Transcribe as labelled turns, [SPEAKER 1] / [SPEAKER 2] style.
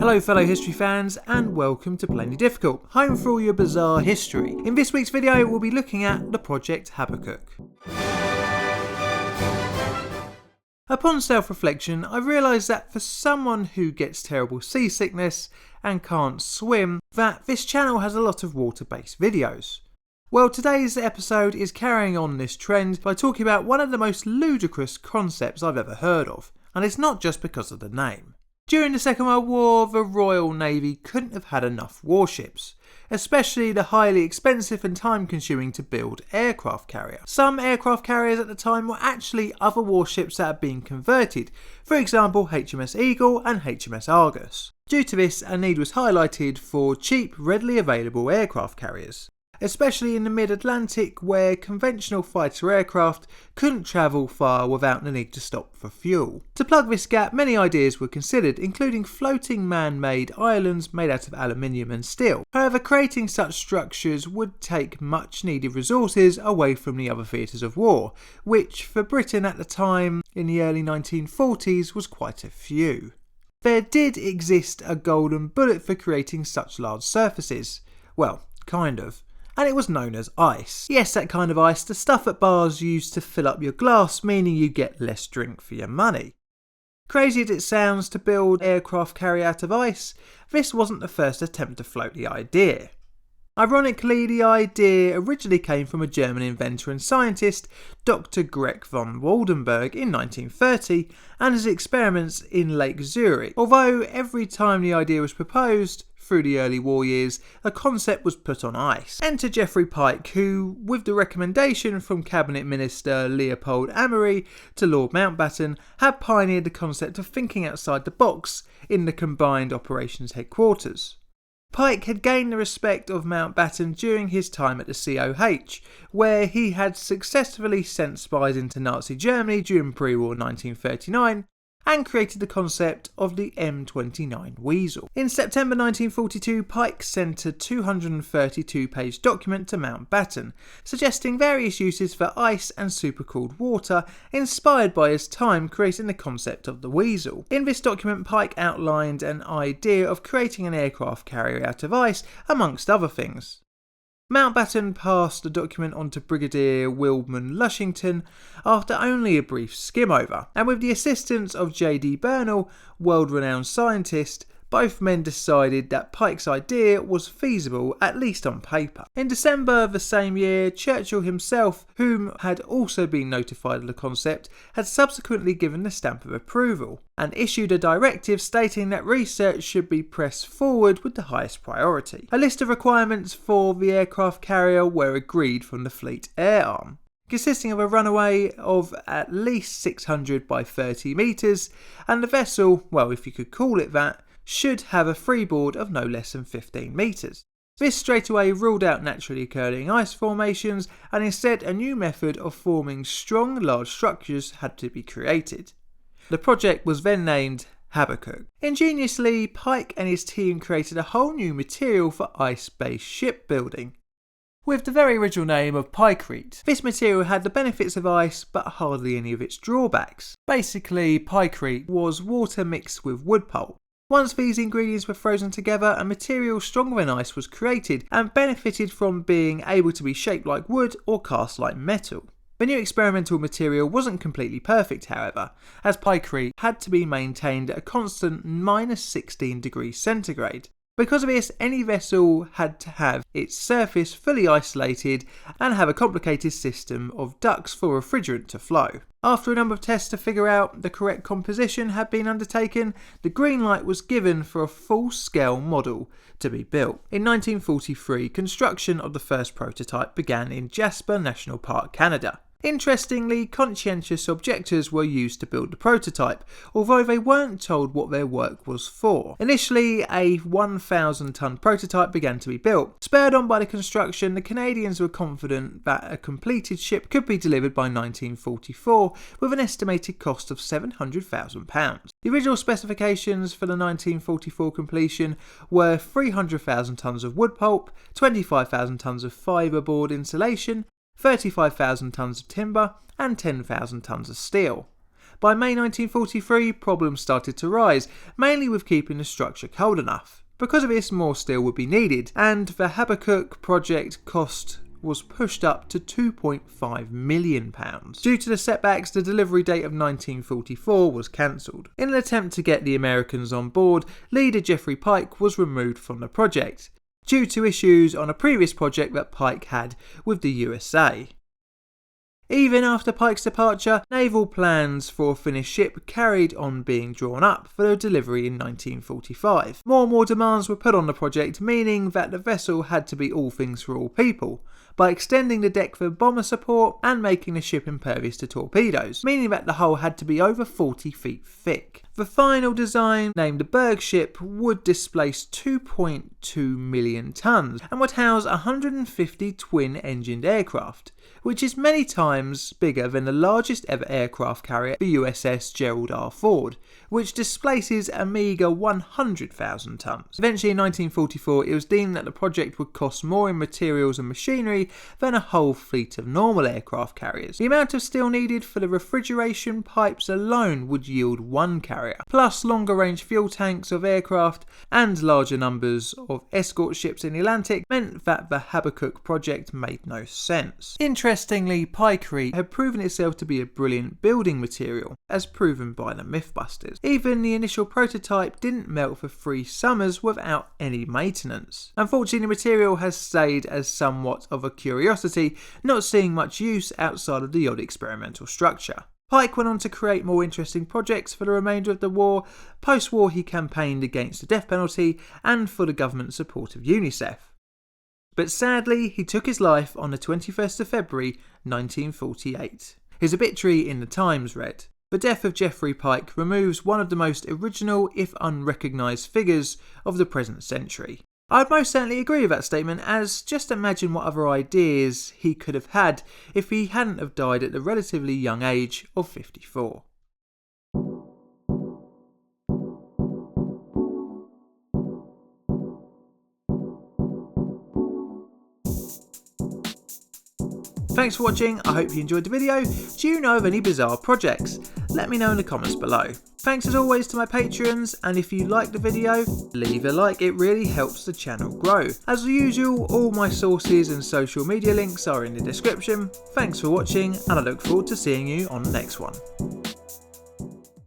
[SPEAKER 1] Hello fellow history fans and welcome to Plainly Difficult, home for all your bizarre history. In this week's video we'll be looking at the Project Habakkuk. Upon self-reflection, I realised that for someone who gets terrible seasickness and can't swim, that this channel has a lot of water-based videos. Well, today's episode is carrying on this trend by talking about one of the most ludicrous concepts I've ever heard of, and it's not just because of the name. During the Second World War, the Royal Navy couldn't have had enough warships, especially the highly expensive and time-consuming to build aircraft carrier. Some aircraft carriers at the time were actually other warships that had been converted, for example HMS Eagle and HMS Argus. Due to this, a need was highlighted for cheap, readily available aircraft carriers, especially in the mid-Atlantic where conventional fighter aircraft couldn't travel far without the need to stop for fuel. To plug this gap, many ideas were considered, including floating man-made islands made out of aluminium and steel. However, creating such structures would take much needed resources away from the other theatres of war, which for Britain at the time, in the early 1940s, was quite a few. There did exist a golden bullet for creating such large surfaces. Well, kind of. And it was known as ice. Yes, that kind of ice, the stuff that bars use to fill up your glass, meaning you get less drink for your money. Crazy as it sounds to build aircraft carrier out of ice, this wasn't the first attempt to float the idea. Ironically, the idea originally came from a German inventor and scientist, Dr. Greg von Waldenberg, in 1930, and his experiments in Lake Zurich. Although every time the idea was proposed, through the early war years, the concept was put on ice. Enter Geoffrey Pike, who, with the recommendation from Cabinet Minister Leopold Amery to Lord Mountbatten, had pioneered the concept of thinking outside the box in the combined operations headquarters. Pike had gained the respect of Mountbatten during his time at the COH, where he had successfully sent spies into Nazi Germany during pre-war 1939, and created the concept of the M29 Weasel. In September 1942, Pike sent a 232-page document to Mountbatten, suggesting various uses for ice and supercooled water, inspired by his time creating the concept of the Weasel. In this document, Pike outlined an idea of creating an aircraft carrier out of ice, amongst other things. Mountbatten passed the document on to Brigadier Wildman Lushington after only a brief skim over, and with the assistance of J.D. Bernal, world-renowned scientist, both men decided that Pike's idea was feasible, at least on paper. In December of the same year, Churchill himself, whom had also been notified of the concept, had subsequently given the stamp of approval, and issued a directive stating that research should be pressed forward with the highest priority. A list of requirements for the aircraft carrier were agreed from the Fleet Air Arm, consisting of a runway of at least 600 by 30 metres, and the vessel, well, if you could call it that, should have a freeboard of no less than 15 metres. This straightaway ruled out naturally occurring ice formations, and instead a new method of forming strong large structures had to be created. The project was then named Habakkuk. Ingeniously, Pike and his team created a whole new material for ice-based shipbuilding, with the very original name of Pykrete. This material had the benefits of ice but hardly any of its drawbacks. Basically, Pykrete was water mixed with wood pulp. Once these ingredients were frozen together, a material stronger than ice was created and benefited from being able to be shaped like wood or cast like metal. The new experimental material wasn't completely perfect, however, as Pykrete had to be maintained at a constant -16 degrees centigrade. Because of this, any vessel had to have its surface fully isolated and have a complicated system of ducts for refrigerant to flow. After a number of tests to figure out the correct composition had been undertaken, the green light was given for a full-scale model to be built. In 1943, construction of the first prototype began in Jasper National Park, Canada. Interestingly, conscientious objectors were used to build the prototype, although they weren't told what their work was for. Initially, a 1,000-ton prototype began to be built. Spurred on by the construction, the Canadians were confident that a completed ship could be delivered by 1944 with an estimated cost of £700,000. The original specifications for the 1944 completion were 300,000 tonnes of wood pulp, 25,000 tonnes of fibreboard insulation, 35,000 tonnes of timber and 10,000 tonnes of steel. By May 1943, problems started to rise, mainly with keeping the structure cold enough. Because of this, more steel would be needed, and the Habakkuk project cost was pushed up to £2.5 million. Due to the setbacks, the delivery date of 1944 was cancelled. In an attempt to get the Americans on board, leader Geoffrey Pike was removed from the project, due to issues on a previous project that Pike had with the USA. Even after Pike's departure, naval plans for a finished ship carried on being drawn up for delivery in 1945. More and more demands were put on the project, meaning that the vessel had to be all things for all people, by extending the deck for bomber support and making the ship impervious to torpedoes, meaning that the hull had to be over 40 feet thick. The final design, named the Berg ship, would displace 2.2 million tons and would house 150 twin-engined aircraft, which is many times bigger than the largest ever aircraft carrier, the USS Gerald R. Ford, which displaces a meagre 100,000 tons. Eventually in 1944, it was deemed that the project would cost more in materials and machinery than a whole fleet of normal aircraft carriers. The amount of steel needed for the refrigeration pipes alone would yield one carrier, plus longer range fuel tanks of aircraft and larger numbers of escort ships in the Atlantic meant that the Habakkuk project made no sense. Interestingly, Pykrete had proven itself to be a brilliant building material, as proven by the Mythbusters. Even the initial prototype didn't melt for 3 summers without any maintenance. Unfortunately, the material has stayed as somewhat of a curiosity, not seeing much use outside of the odd experimental structure. Pike went on to create more interesting projects for the remainder of the war. Post-war, he campaigned against the death penalty and for the government support of UNICEF. But sadly, he took his life on the 21st of February 1948. His obituary in the Times read, "The death of Geoffrey Pike removes one of the most original, if unrecognised, figures of the present century." I'd most certainly agree with that statement, as just imagine what other ideas he could have had if he hadn't have died at the relatively young age of 54. Thanks for watching, I hope you enjoyed the video. Do you know of any bizarre projects? Let me know in the comments below. Thanks as always to my patrons, and if you liked the video, leave a like, it really helps the channel grow. As usual, all my sources and social media links are in the description. Thanks for watching, and I look forward to seeing you on the next one.